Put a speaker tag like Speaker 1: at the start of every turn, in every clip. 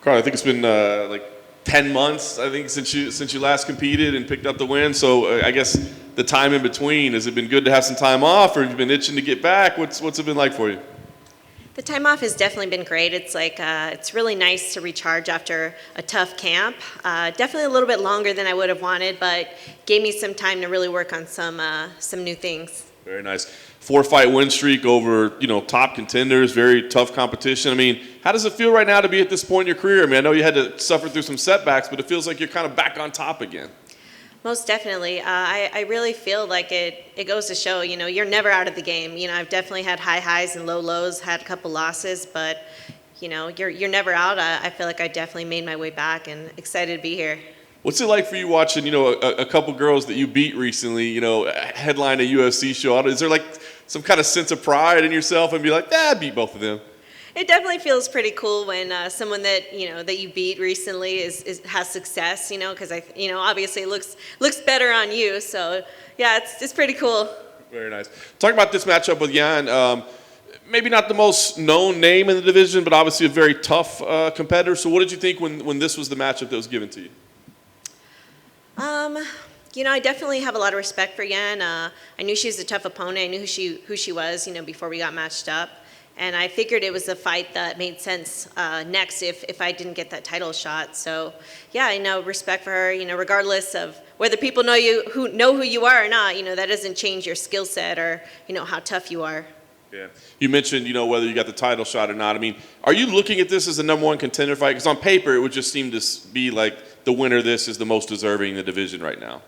Speaker 1: Carl, I think it's been like 10 months, I think, since you last competed and picked up the win. So I guess the time in between, has it been good to have some time off, or have you been itching to get back? What's it been like for you?
Speaker 2: The time off has definitely been great. It's it's really nice to recharge after a tough camp. Definitely a little bit longer than I would have wanted, but gave me some time to really work on some new things.
Speaker 1: Very nice. 4-fight win streak over, top contenders, very tough competition. I mean, how does it feel right now to be at this point in your career? I mean, I know you had to suffer through some setbacks, but it feels like you're kind of back on top again.
Speaker 2: Most definitely. I really feel like it goes to show, you're never out of the game. I've definitely had high highs and low lows, had a couple losses, but, you're never out. I feel like I definitely made my way back and excited to be here.
Speaker 1: What's it like for you watching, a couple girls that you beat recently, headline a UFC show? Is there like some kind of sense of pride in yourself and be like, I beat both of them?
Speaker 2: It definitely feels pretty cool when someone that that you beat recently has success, because obviously it looks better on you. So yeah, it's pretty cool.
Speaker 1: Very nice. Talking about this matchup with Yan, maybe not the most known name in the division, but obviously a very tough competitor. So what did you think when this was the matchup that was given to you?
Speaker 2: I definitely have a lot of respect for Yan. I knew she was a tough opponent. I knew who she was, before we got matched up. And I figured it was a fight that made sense next if I didn't get that title shot. So, yeah, I know respect for her, regardless of whether people know who you are or not, that doesn't change your skill set or, how tough you are.
Speaker 1: Yeah. You mentioned, whether you got the title shot or not. I mean, are you looking at this as a number one contender fight? Because on paper, it would just seem to be like the winner of this is the most deserving in the division right now.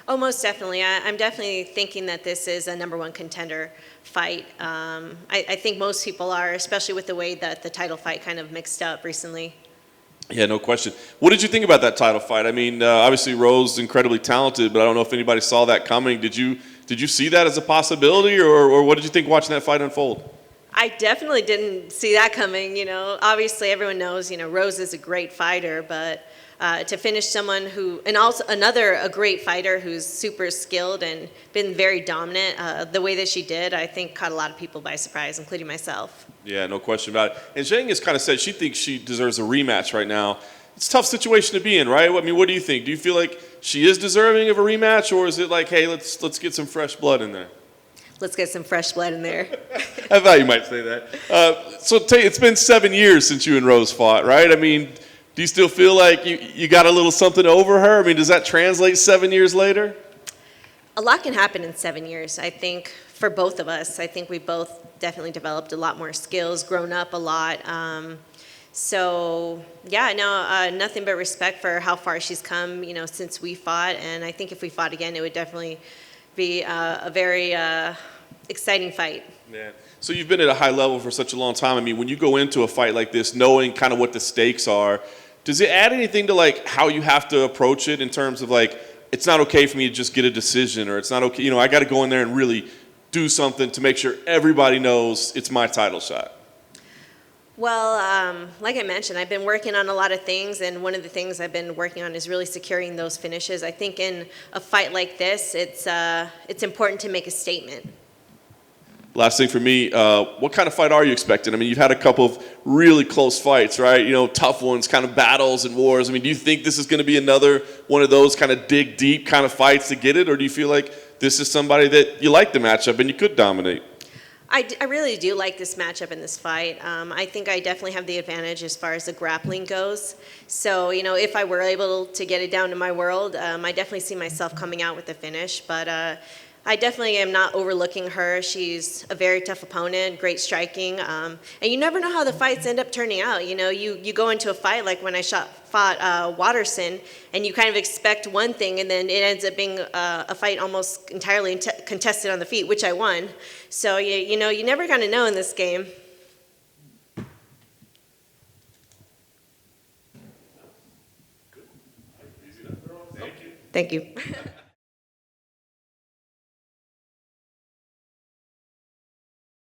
Speaker 2: Oh, most definitely. I'm definitely thinking that this is a number one contender fight. I think most people are, especially with the way that the title fight kind of mixed up recently.
Speaker 1: Yeah, no question. What did you think about that title fight? I mean, obviously Rose is incredibly talented, but I don't know if anybody saw that coming. Did you see that as a possibility, or what did you think watching that fight unfold?
Speaker 2: I definitely didn't see that coming. Obviously everyone knows, Rose is a great fighter, but to finish someone and also a great fighter who's super skilled and been very dominant, the way that she did, I think caught a lot of people by surprise, including myself.
Speaker 1: Yeah, no question about it. And Zhang has kind of said she thinks she deserves a rematch right now. It's a tough situation to be in, right? I mean, what do you think? Do you feel like she is deserving of a rematch, or is it like, hey, let's get some fresh blood in there?
Speaker 2: Let's get some fresh blood in there.
Speaker 1: I thought you might say that. So it's been 7 years since you and Rose fought, right? I mean, do you still feel like you got a little something over her? I mean, does that translate 7 years later?
Speaker 2: A lot can happen in 7 years, I think, for both of us. I think we both definitely developed a lot more skills, grown up a lot. So, yeah, no, nothing but respect for how far she's come, since we fought. And I think if we fought again, it would definitely be a very exciting fight.
Speaker 1: Yeah. So you've been at a high level for such a long time. I mean, when you go into a fight like this, knowing kind of what the stakes are, does it add anything to like how you have to approach it in terms of like, it's not okay for me to just get a decision, or it's not okay, I got to go in there and really do something to make sure everybody knows it's my title shot?
Speaker 2: Well, like I mentioned, I've been working on a lot of things, and one of the things I've been working on is really securing those finishes. I think in a fight like this, it's important to make a statement.
Speaker 1: Last thing for me, what kind of fight are you expecting? I mean, you've had a couple of really close fights, right? Tough ones, kind of battles and wars. I mean, do you think this is going to be another one of those kind of dig deep kind of fights to get it? Or do you feel like this is somebody that you like the matchup and you could dominate?
Speaker 2: I really do like this matchup in this fight. I think I definitely have the advantage as far as the grappling goes. So, if I were able to get it down to my world, I definitely see myself coming out with the finish. But I definitely am not overlooking her. She's a very tough opponent, great striking. And you never know how the fights end up turning out. You go into a fight like when I fought Watterson, and you kind of expect one thing, and then it ends up being a fight almost entirely contested on the feet, which I won. So, you never kind of know in this game. Thank you.